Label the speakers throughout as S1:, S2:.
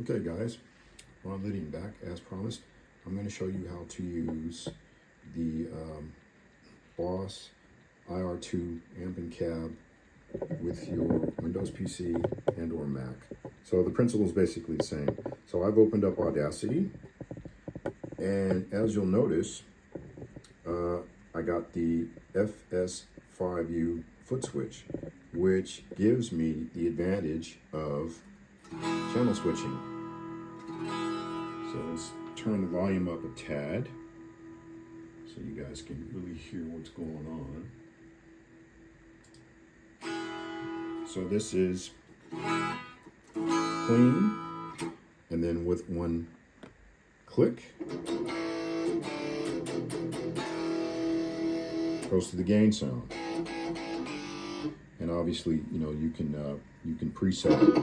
S1: Okay guys, Ron Lydian back as promised. I'm going to show you how to use the Boss IR2 amp and cab with your Windows PC and or Mac. So the principle is basically the same. So I've opened up Audacity, and as you'll notice, I got the FS5U foot switch, which gives me the advantage of channel switching. So let's turn the volume up a tad so you guys can really hear what's going on. So this is clean, and then with one click goes to the gain sound. And obviously, you know, you can preset it.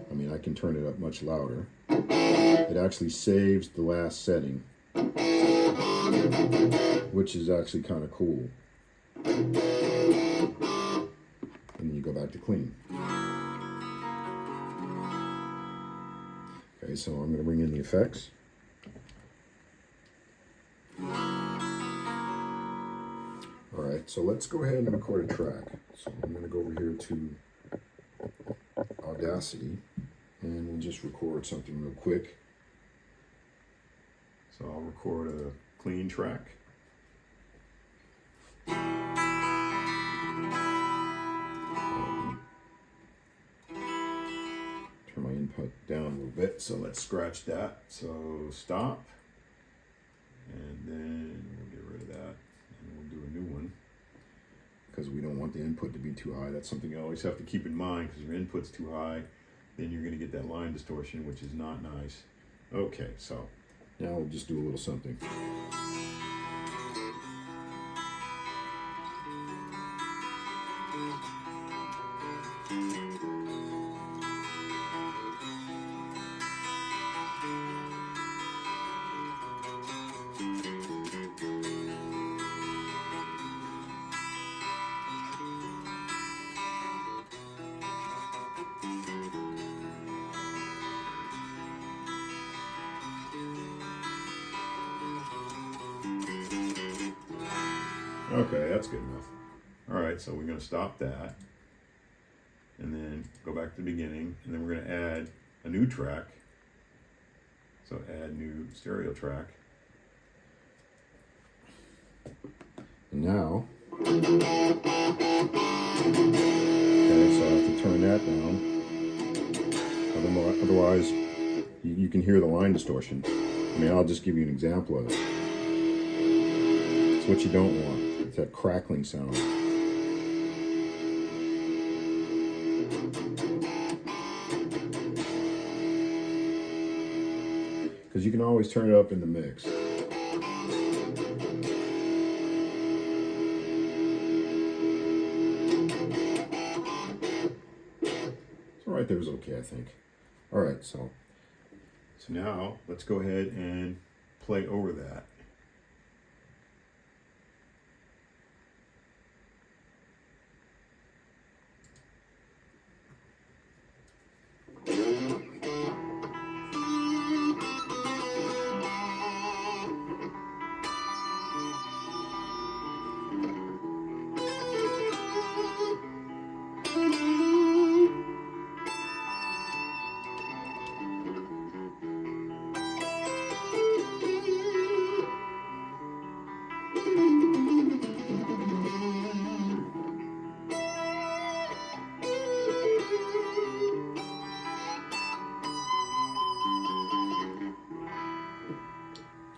S1: I mean, I can turn it up much louder. It actually saves the last setting, which is actually kind of cool. And then you go back to clean. Okay, so I'm going to bring in the effects. All right, so let's go ahead and record a track. So I'm going to go over here to Audacity, and we'll just record something real quick. So I'll record a clean track. Turn my input down a little bit, so let's scratch that. So stop, and then we'll get rid of that, and we'll do a new one, because we don't want the input to be too high. That's something you always have to keep in mind, because if your input's too high, then you're going to get that line distortion, which is not nice. Okay, so now we'll just do a little something. Okay, that's good enough. All right, so we're going to stop that, and then go back to the beginning, and then we're going to add a new track. So add new stereo track. And now, okay, so I have to turn that down. Otherwise, you can hear the line distortion. I mean, I'll just give you an example of it. It's what you don't want. It's that crackling sound. Because you can always turn it up in the mix. So right there is okay, I think. All right, so now let's go ahead and play over that.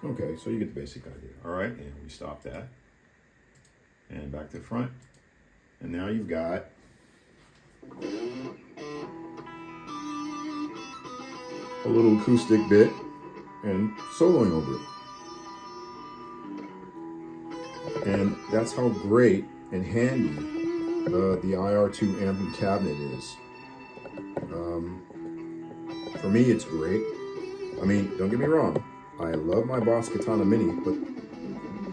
S1: Okay, so you get the basic idea. All right, and we stop that. And back to the front. And now you've got a little acoustic bit and soloing over it. And that's how great and handy the IR2 amp and cabinet is. For me, it's great. I mean, don't get me wrong. I love my Boss Katana Mini, but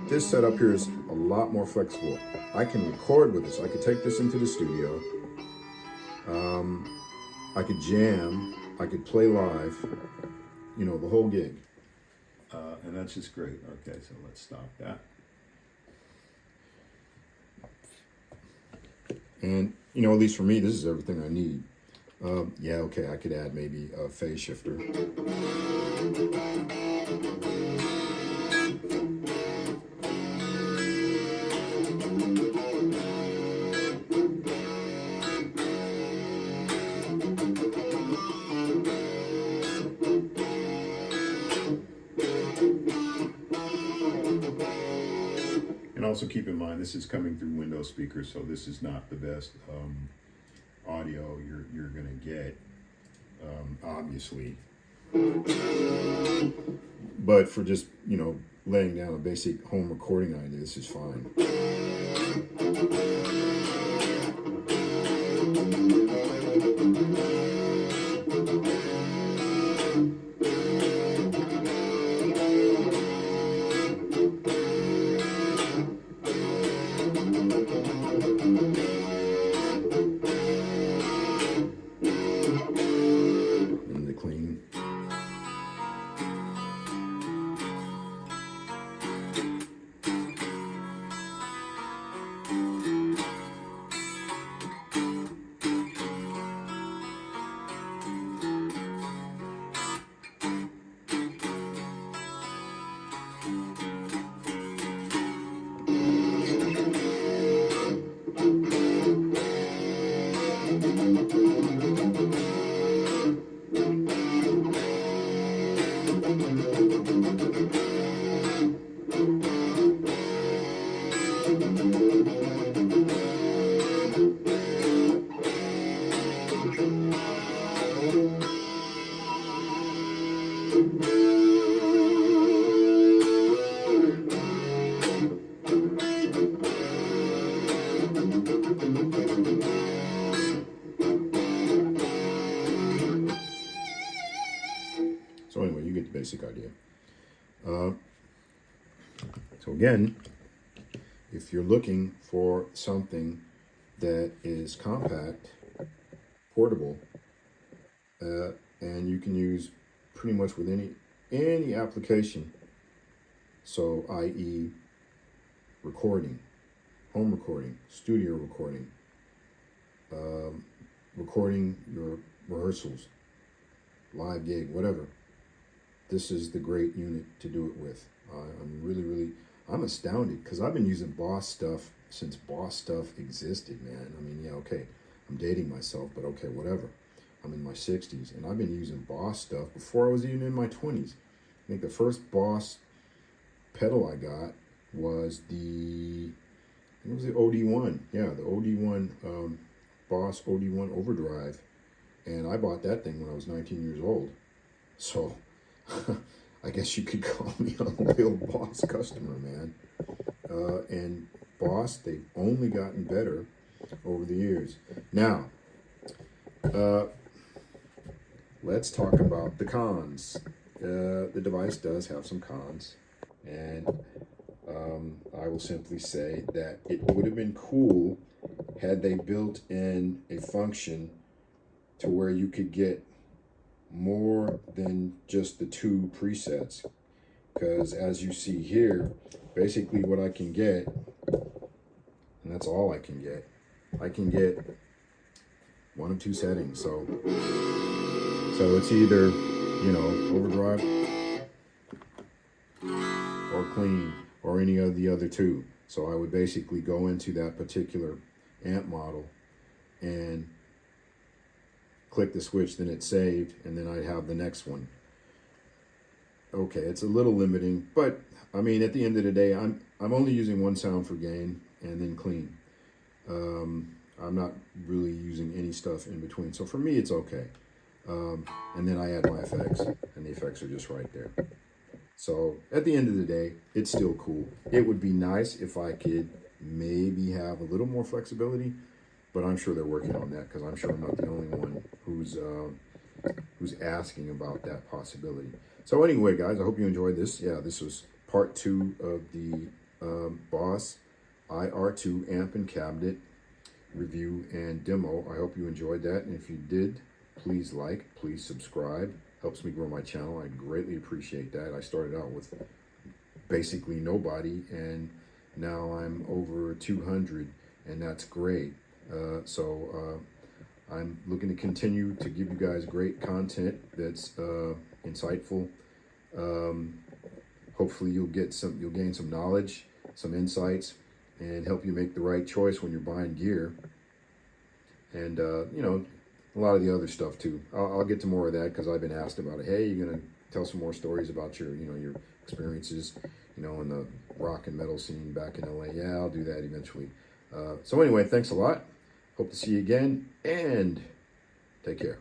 S1: this setup here is a lot more flexible. I can record with this. I could take this into the studio. I could jam I could play live, you know, the whole gig.
S2: And that's just great. Okay, so let's stop that.
S1: And, you know, at least for me, this is everything I need. Yeah, okay, I could add maybe a phase shifter.
S2: And also keep in mind, this is coming through Windows speakers, so this is not the best audio you're gonna get, obviously.
S1: But for just, you know, laying down a basic home recording idea, this is fine. And the clean. So anyway, you get the basic idea. So again, if you're looking for something that is compact, portable, and you can use pretty much with any application, so i.e. recording, home recording, studio recording, recording your rehearsals, live gig, whatever, this is the great unit to do it with. I'm astounded because I've been using Boss stuff since Boss stuff existed, man. I mean, yeah, okay, I'm dating myself, but okay, whatever. I'm in my 60s, and I've been using Boss stuff before I was even in my 20s. I think the first Boss pedal I got was the OD1. Yeah, the OD1, Boss OD1 Overdrive. And I bought that thing when I was 19 years old. So I guess you could call me a loyal Boss customer, man. And Boss, they've only gotten better over the years. Now, let's talk about the cons. The device does have some cons, and I will simply say that it would have been cool had they built in a function to where you could get more than just the 2 presets, because as you see here, basically what I can get, and that's all I can get, I can get 1 of 2 settings. So it's either, you know, overdrive or clean or any of the other 2. So I would basically go into that particular amp model and click the switch, then it's saved, and then I'd have the next one. Okay, it's a little limiting, but I mean, at the end of the day, I'm only using 1 sound for gain and then clean. I'm not really using any stuff in between. So for me, it's okay. And then I add my effects, and the effects are just right there. So at the end of the day, it's still cool. It would be nice if I could maybe have a little more flexibility, but I'm sure they're working on that, because I'm sure I'm not the only one who's asking about that possibility. So anyway, guys, I hope you enjoyed this. Yeah, this was part 2 of the Boss IR2 amp and cabinet review and demo. I hope you enjoyed that, and if you did, please like, please subscribe. Helps me grow my channel. I greatly appreciate that. I started out with basically nobody, and now I'm over 200, and that's great. I'm looking to continue to give you guys great content that's insightful. Hopefully you'll gain some knowledge, some insights, and help you make the right choice when you're buying gear. And you know, a lot of the other stuff too. I'll get to more of that because I've been asked about it. Hey, you're gonna tell some more stories about your, your experiences, in the rock and metal scene back in LA. Yeah, I'll do that eventually. So anyway, thanks a lot. Hope to see you again, and take care.